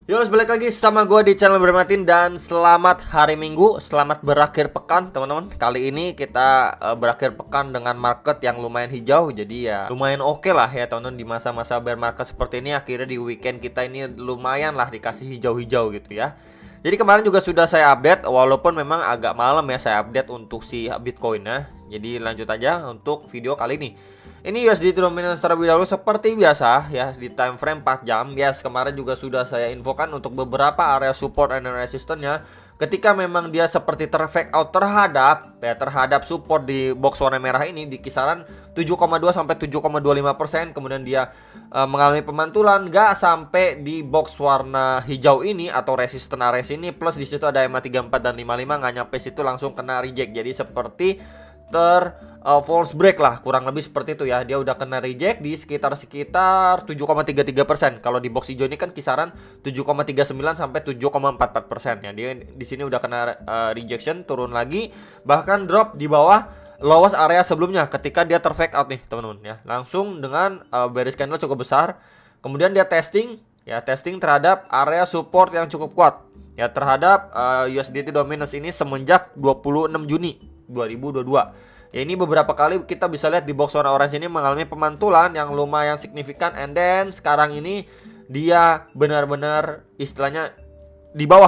Yo, balik lagi sama gue di channel Bermatin dan selamat hari Minggu, selamat berakhir pekan teman-teman. Kali ini kita berakhir pekan dengan market yang lumayan hijau, jadi ya lumayan oke lah ya teman-teman. Di masa-masa bear market seperti ini akhirnya di weekend kita ini lumayan lah dikasih hijau-hijau gitu ya. Jadi kemarin juga sudah saya update, walaupun memang agak malam ya saya update untuk si Bitcoin-nya. Jadi lanjut aja untuk video kali ini. Ini USDT dominance terlebih dahulu seperti biasa ya di time frame 4 jam. Yes, kemarin juga sudah saya infokan untuk beberapa area support and resistance-nya. Ketika memang dia seperti terfake out terhadap support di box warna merah ini di kisaran 7,2 sampai 7,25%, kemudian dia mengalami pemantulan nggak sampai di box warna hijau ini atau resistance area ini, plus di situ ada EMA 34 dan 55 nggak nyampe situ, langsung kena reject. Jadi seperti false break lah, kurang lebih seperti itu ya. Dia udah kena reject di sekitar 7,33%. Kalau di box hijau ini kan kisaran 7,39 sampai 7,44% ya. Dia di sini udah kena rejection, turun lagi, bahkan drop di bawah lowest area sebelumnya ketika dia terfake out nih teman-teman ya. Langsung dengan bearish candle cukup besar. Kemudian dia testing terhadap area support yang cukup kuat ya terhadap USDT dominance ini semenjak 26 Juni 2022. Ya, ini beberapa kali kita bisa lihat di box warna orange ini mengalami pemantulan yang lumayan signifikan, and then sekarang ini dia benar-benar istilahnya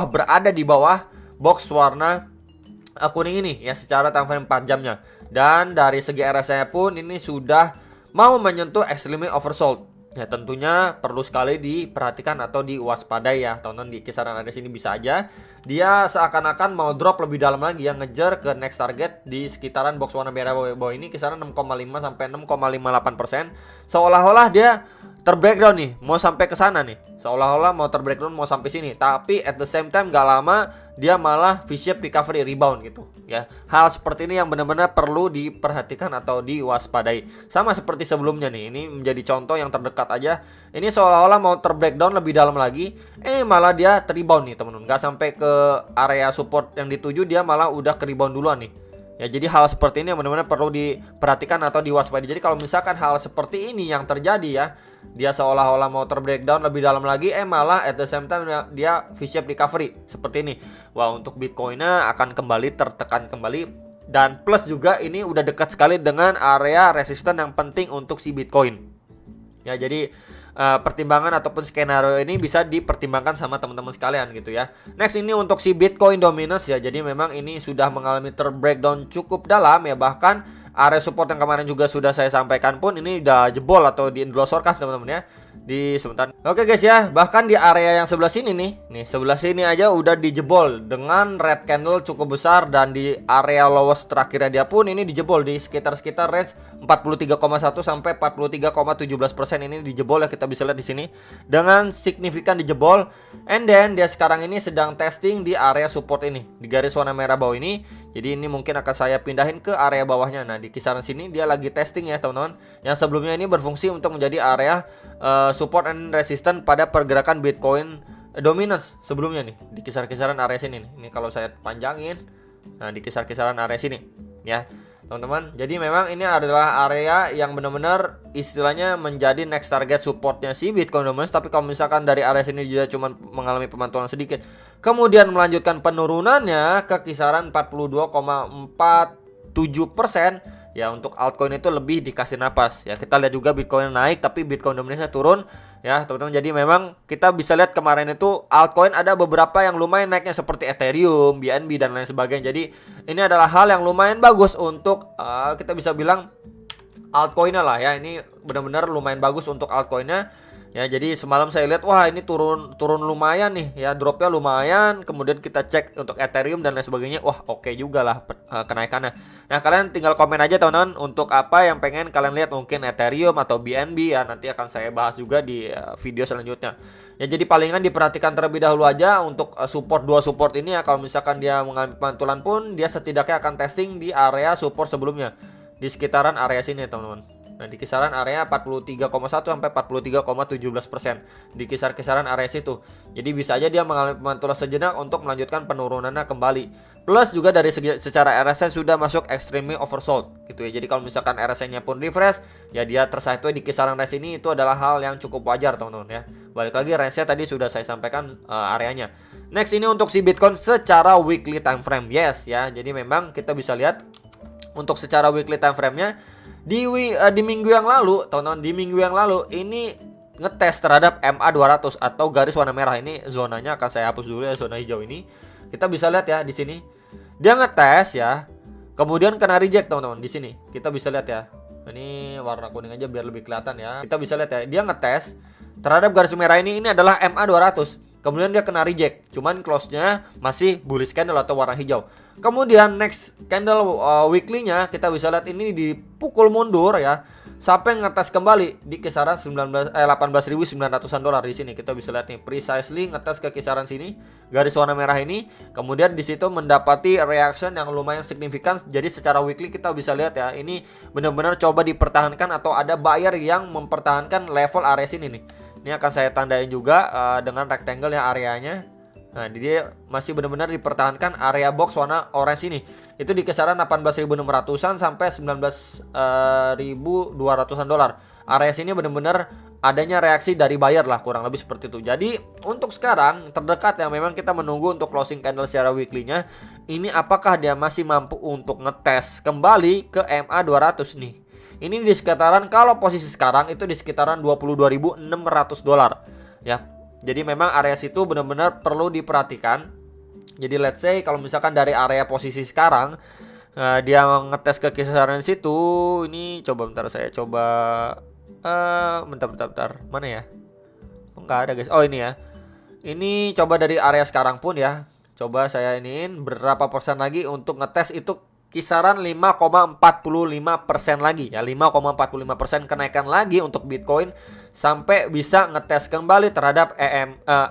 berada di bawah box warna kuning ini ya secara time frame 4 jamnya. Dan dari segi RSI pun ini sudah mau menyentuh extremely oversold. Ya, tentunya perlu sekali diperhatikan atau diwaspadai ya teman-teman. Di kisaran ada sini bisa aja dia seakan-akan mau drop lebih dalam lagi yang ngejar ke next target di sekitaran box warna merah bawah ini kisaran 6,5 sampai 6,58%. Seolah-olah dia terbreakdown nih, mau sampai ke sana nih. Seolah-olah mau terbreakdown, mau sampai sini. Tapi at the same time gak lama dia malah V-shape recovery rebound gitu ya. Hal seperti ini yang benar-benar perlu diperhatikan atau diwaspadai. Sama seperti sebelumnya nih. Ini menjadi contoh yang terdekat aja. Ini seolah-olah mau terbreakdown lebih dalam lagi, malah dia terrebound nih teman-teman. Gak sampai ke area support yang dituju, dia malah udah ke rebound duluan nih. Ya, jadi hal seperti ini yang benar-benar perlu diperhatikan atau diwaspadai. Jadi kalau misalkan hal seperti ini yang terjadi ya, dia seolah-olah mau terbreakdown lebih dalam lagi, malah at the same time dia V-shape recovery seperti ini. Wah, untuk Bitcoin-nya akan kembali tertekan kembali, dan plus juga ini udah dekat sekali dengan area resistance yang penting untuk si Bitcoin. Ya, jadi pertimbangan ataupun skenario ini bisa dipertimbangkan sama teman-teman sekalian gitu ya. Next, ini untuk si Bitcoin dominance ya. Jadi memang ini sudah mengalami breakdown cukup dalam ya. Bahkan area support yang kemarin juga sudah saya sampaikan pun ini udah jebol atau diendlosorkan teman-teman ya. Di sebentar. Oke guys ya, bahkan di area yang sebelah sini nih sebelah sini aja udah dijebol dengan red candle cukup besar, dan di area lowest terakhirnya dia pun ini dijebol di sekitar range 43,1 sampai 43,17%. Ini dijebol ya, kita bisa lihat di sini dengan signifikan dijebol. And then dia sekarang ini sedang testing di area support ini di garis warna merah bawah ini. Jadi ini mungkin akan saya pindahin ke area bawahnya. Nah, di kisaran sini dia lagi testing ya teman-teman. Yang sebelumnya ini berfungsi untuk menjadi area support and resistance pada pergerakan Bitcoin dominance sebelumnya nih di kisar-kisaran area sini nih. Ini kalau saya panjangin, nah di kisar-kisaran area sini ya teman-teman. Jadi memang ini adalah area yang benar-benar istilahnya menjadi next target supportnya si Bitcoin dominance. Tapi kalau misalkan dari area sini dia cuma mengalami pemantulan sedikit, kemudian melanjutkan penurunannya ke kisaran 42,47%, ya untuk altcoin itu lebih dikasih napas ya. Kita lihat juga Bitcoin naik tapi Bitcoin dominance turun ya teman-teman. Jadi memang kita bisa lihat kemarin itu altcoin ada beberapa yang lumayan naiknya seperti Ethereum, BNB dan lain sebagainya. Jadi ini adalah hal yang lumayan bagus untuk kita bisa bilang altcoinnya lah ya. Ini benar-benar lumayan bagus untuk altcoinnya. Ya, jadi semalam saya lihat wah ini turun lumayan nih ya, dropnya lumayan. Kemudian kita cek untuk Ethereum dan lain sebagainya, wah oke juga lah kenaikannya. Nah, kalian tinggal komen aja teman-teman untuk apa yang pengen kalian lihat, mungkin Ethereum atau BNB ya, nanti akan saya bahas juga di video selanjutnya. Ya, jadi palingan diperhatikan terlebih dahulu aja untuk dua support ini ya. Kalau misalkan dia mengalami pemantulan pun dia setidaknya akan testing di area support sebelumnya di sekitaran area sini teman-teman. Nah, di kisaran area 43,1 sampai 43,17%. Di kisaran area situ. Jadi bisa aja dia mengalami pemantulan sejenak untuk melanjutkan penurunannya kembali. Plus juga dari segi secara RSI sudah masuk extremely oversold gitu ya. Jadi kalau misalkan RSI-nya pun refresh, ya dia tersideways di kisaran range ini, itu adalah hal yang cukup wajar teman-teman ya. Balik lagi range-nya tadi sudah saya sampaikan areanya. Next ini untuk si Bitcoin secara weekly time frame. Yes ya. Jadi memang kita bisa lihat untuk secara weekly time frame-nya di minggu yang lalu, teman-teman, di minggu yang lalu ini ngetes terhadap MA200 atau garis warna merah. Ini zonanya akan saya hapus dulu ya, zona hijau ini. Kita bisa lihat ya di sini. Dia ngetes ya. Kemudian kena reject, teman-teman. Di sini kita bisa lihat ya. Ini warna kuning aja biar lebih kelihatan ya. Kita bisa lihat ya, dia ngetes terhadap garis merah ini adalah MA200. Kemudian dia kena reject, cuman close-nya masih bullish candle atau warna hijau. Kemudian next candle weekly-nya kita bisa lihat ini dipukul mundur ya, sampai ngetes kembali di kisaran 18.900-an dolar. Di sini kita bisa lihat nih precisely ngetes ke kisaran sini, garis warna merah ini. Kemudian di situ mendapati reaction yang lumayan signifikan. Jadi secara weekly kita bisa lihat ya, ini benar-benar coba dipertahankan atau ada buyer yang mempertahankan level area sini nih. Ini akan saya tandain juga dengan rectangle yang areanya. Nah, dia masih benar-benar dipertahankan area box warna orange ini. Itu di kisaran 18.600-an sampai 19.200-an dolar. Area sini benar-benar adanya reaksi dari buyer lah, kurang lebih seperti itu. Jadi untuk sekarang terdekat ya, memang kita menunggu untuk closing candle secara weekly-nya. Ini apakah dia masih mampu untuk ngetes kembali ke MA200 nih. Ini di sekitaran, kalau posisi sekarang itu di sekitaran 22.600 dolar ya. Jadi memang area situ benar-benar perlu diperhatikan. Jadi let's say kalau misalkan dari area posisi sekarang dia ngetes ke kisaran situ, ini coba bentar saya coba bentar. Mana ya? Oh, nggak ada guys. Oh ini ya. Ini coba dari area sekarang pun ya. Coba saya iniin berapa persen lagi untuk ngetes itu. Kisaran 5,45% lagi ya, 5,45% kenaikan lagi untuk Bitcoin sampai bisa ngetes kembali terhadap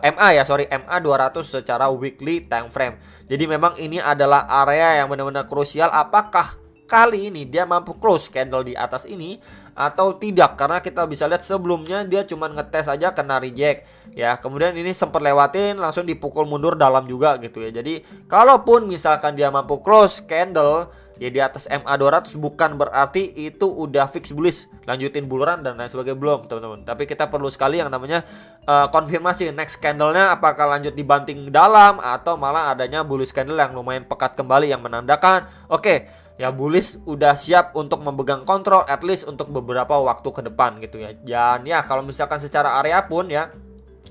MA200 secara weekly time frame. Jadi memang ini adalah area yang benar-benar krusial, apakah kali ini dia mampu close candle di atas ini atau tidak, karena kita bisa lihat sebelumnya dia cuma ngetes aja kena reject ya, kemudian ini sempat lewatin langsung dipukul mundur dalam juga gitu ya. Jadi kalaupun misalkan dia mampu close candle ya di atas MA200, bukan berarti itu udah fix bullish, lanjutin bull run dan lain sebagainya, belum teman-teman. Tapi kita perlu sekali yang namanya konfirmasi next candlenya apakah lanjut dibanting dalam atau malah adanya bullish candle yang lumayan pekat kembali yang menandakan oke, ya bullish udah siap untuk memegang kontrol at least untuk beberapa waktu ke depan gitu ya. Dan ya kalau misalkan secara area pun ya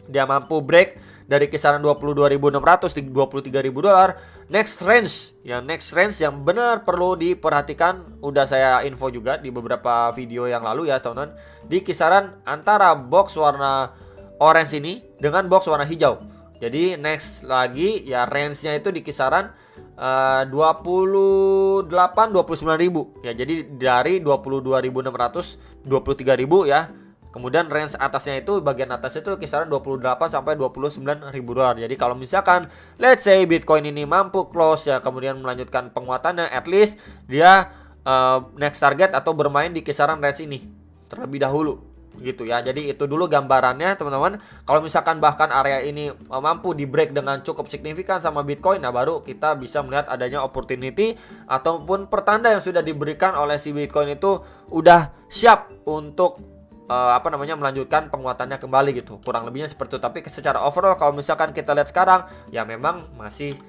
dia mampu break dari kisaran 22.600 di 23.000 dolar, next range yang benar perlu diperhatikan, udah saya info juga di beberapa video yang lalu ya teman-teman, di kisaran antara box warna orange ini dengan box warna hijau. Jadi next lagi ya range-nya itu di kisaran 29.000 ya. Jadi dari 22.600 23.000 ya. Kemudian range atasnya itu, bagian atas itu kisaran 28 sampai 29.000 dolar. Jadi kalau misalkan let's say Bitcoin ini mampu close ya, kemudian melanjutkan penguatannya, at least dia next target atau bermain di kisaran range ini terlebih dahulu gitu ya. Jadi itu dulu gambarannya teman-teman. Kalau misalkan bahkan area ini mampu di break dengan cukup signifikan sama Bitcoin, nah baru kita bisa melihat adanya opportunity ataupun pertanda yang sudah diberikan oleh si Bitcoin itu udah siap untuk melanjutkan penguatannya kembali gitu. Kurang lebihnya seperti itu. Tapi secara overall kalau misalkan kita lihat sekarang ya memang masih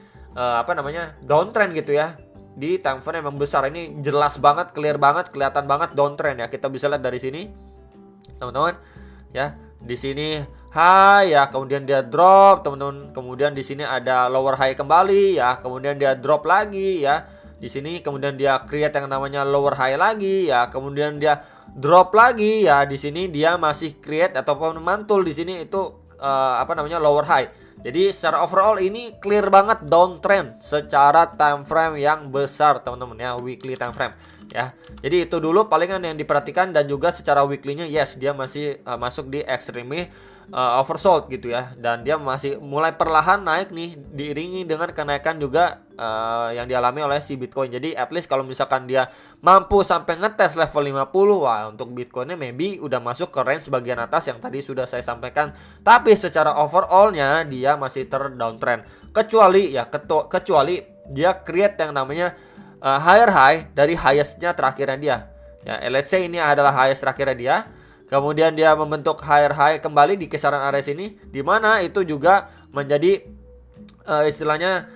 downtrend gitu ya. Di time frame memang besar, ini jelas banget, clear banget, kelihatan banget downtrend ya. Kita bisa lihat dari sini teman-teman ya, di sini high ya, kemudian dia drop teman-teman, kemudian di sini ada lower high kembali ya, kemudian dia drop lagi ya, di sini kemudian dia create yang namanya lower high lagi ya, kemudian dia drop lagi ya, di sini dia masih create ataupun mantul di sini itu lower high. Jadi secara overall ini clear banget downtrend secara time frame yang besar teman-teman ya, weekly time frame ya. Jadi itu dulu palingan yang diperhatikan, dan juga secara weekly-nya yes dia masih masuk di extremely oversold gitu ya, dan dia masih mulai perlahan naik nih diiringi dengan kenaikan juga yang dialami oleh si Bitcoin. Jadi at least kalau misalkan dia mampu sampai ngetes level 50, wah untuk Bitcoinnya maybe udah masuk ke range bagian atas yang tadi sudah saya sampaikan. Tapi secara overall-nya dia masih terdowntrend, kecuali dia create yang namanya higher high dari highest-nya terakhirnya dia. Ya, let's say ini adalah highest terakhirnya dia. kemudian dia membentuk higher high kembali di kisaran area sini, di mana itu juga menjadi istilahnya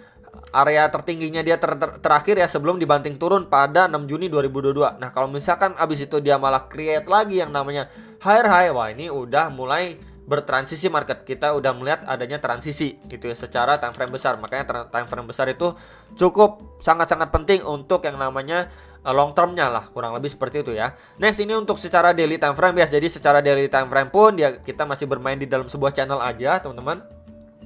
area tertingginya dia terakhir ya sebelum dibanting turun pada 6 Juni 2022. Nah, kalau misalkan abis itu dia malah create lagi yang namanya higher high, wah ini udah mulai bertransisi, market kita udah melihat adanya transisi gitu ya secara time frame besar. Makanya time frame besar itu cukup sangat-sangat penting untuk yang namanya long termnya lah, kurang lebih seperti itu ya. Next, ini untuk secara daily time frame ya. Jadi secara daily time frame pun kita masih bermain di dalam sebuah channel aja teman-teman.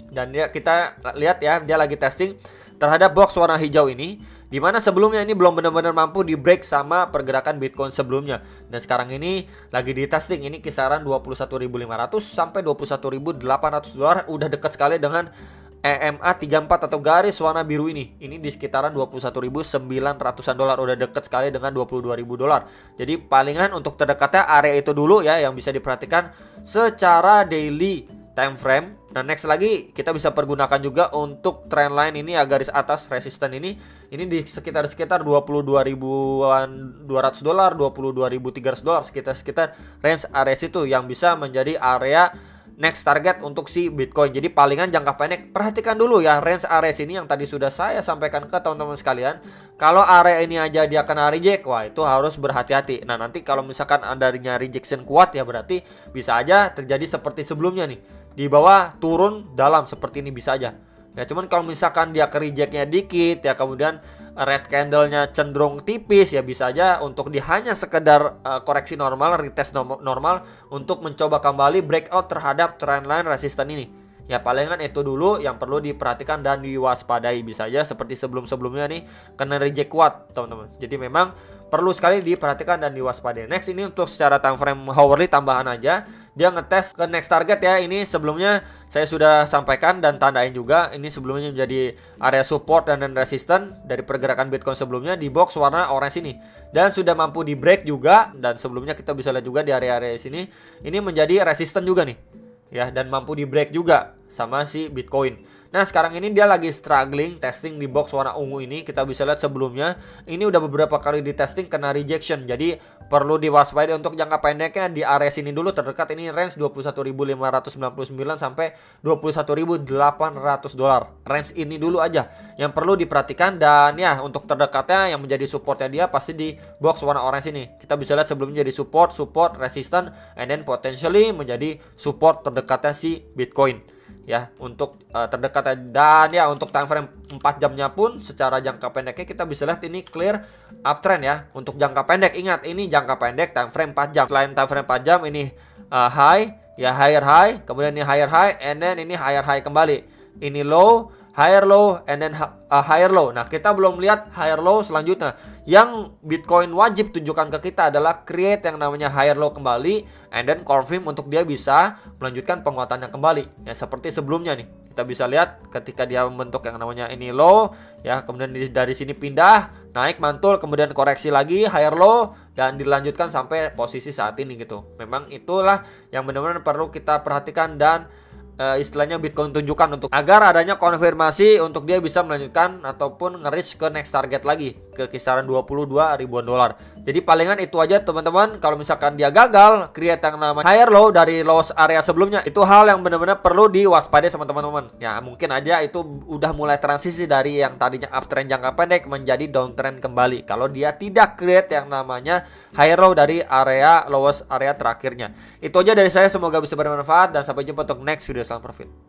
Dan kita lihat ya, dia lagi testing terhadap box warna hijau ini, dimana sebelumnya ini belum benar-benar mampu di break sama pergerakan Bitcoin sebelumnya. Dan sekarang ini lagi di testing, ini kisaran 21.500 sampai 21.800 dolar, udah dekat sekali dengan EMA 34 atau garis warna biru ini. Ini di sekitaran 21.900-an dolar, udah deket sekali dengan 22.000 dolar. Jadi palingan untuk terdekatnya area itu dulu ya yang bisa diperhatikan secara daily time frame. Nah, next lagi kita bisa pergunakan juga untuk trend line ini ya, garis atas resisten ini di sekitar 22.200 dolar, 22.300 dolar, sekitar range area situ yang bisa menjadi area next target untuk si Bitcoin. Jadi palingan jangka pendek perhatikan dulu ya range area sini yang tadi sudah saya sampaikan ke teman-teman sekalian. Kalau area ini aja dia kena reject, wah itu harus berhati-hati. Nah, nanti kalau misalkan adanya rejection kuat ya berarti bisa aja terjadi seperti sebelumnya nih. Di bawah turun dalam seperti ini bisa aja. Ya cuman kalau misalkan dia ke rejectnya dikit ya, kemudian red candle-nya cenderung tipis ya, bisa aja untuk hanya sekedar koreksi normal, retest normal untuk mencoba kembali breakout terhadap trendline resisten ini. Ya palingan itu dulu yang perlu diperhatikan dan diwaspadai, bisa aja seperti sebelum-sebelumnya nih kena reject kuat teman-teman. Jadi memang perlu sekali diperhatikan dan diwaspadai. Next, ini untuk secara time frame hourly tambahan aja. Dia ngetes ke next target ya. Ini sebelumnya saya sudah sampaikan dan tandain juga. Ini sebelumnya menjadi area support dan resistance dari pergerakan Bitcoin sebelumnya di box warna orange ini. Dan sudah mampu di break juga. Dan sebelumnya kita bisa lihat juga di area-area sini. Ini menjadi resistance juga nih. Ya, dan mampu di break juga sama si Bitcoin. Nah, sekarang ini dia lagi struggling testing di box warna ungu ini. Kita bisa lihat sebelumnya ini udah beberapa kali di testing kena rejection. Jadi perlu diwaspadai untuk jangka pendeknya di area sini dulu terdekat, ini range 21.599 sampai 21.800 dolar. Range ini dulu aja yang perlu diperhatikan. Dan ya untuk terdekatnya yang menjadi supportnya dia pasti di box warna orange ini. Kita bisa lihat sebelumnya jadi support, resistance, and then potentially menjadi support terdekatnya si Bitcoin. Ya untuk terdekat. Dan ya untuk time frame 4 jamnya pun secara jangka pendeknya kita bisa lihat ini clear uptrend ya. Untuk jangka pendek, ingat ini jangka pendek time frame 4 jam. Selain time frame 4 jam ini high ya, higher high, kemudian ini higher high, and then ini higher high kembali. Ini low, higher low, and then higher low. Nah, kita belum lihat higher low selanjutnya. Yang Bitcoin wajib tunjukkan ke kita adalah create yang namanya higher low kembali, and then confirm untuk dia bisa melanjutkan penguatannya kembali. Ya seperti sebelumnya nih. Kita bisa lihat ketika dia membentuk yang namanya ini low, ya kemudian dari sini pindah, naik mantul, kemudian koreksi lagi higher low, dan dilanjutkan sampai posisi saat ini gitu. Memang itulah yang benar-benar perlu kita perhatikan dan istilahnya Bitcoin tunjukkan untuk agar adanya konfirmasi untuk dia bisa melanjutkan ataupun nge-reach ke next target lagi ke kisaran 22 ribuan dolar. Jadi palingan itu aja teman-teman. Kalau misalkan dia gagal create yang namanya higher low dari low area sebelumnya, itu hal yang benar-benar perlu diwaspadai sama teman-teman. Ya mungkin aja itu udah mulai transisi dari yang tadinya uptrend jangka pendek menjadi downtrend kembali kalau dia tidak create yang namanya higher low dari area lowest area terakhirnya. Itu aja dari saya, semoga bisa bermanfaat dan sampai jumpa untuk next video. Salam profit.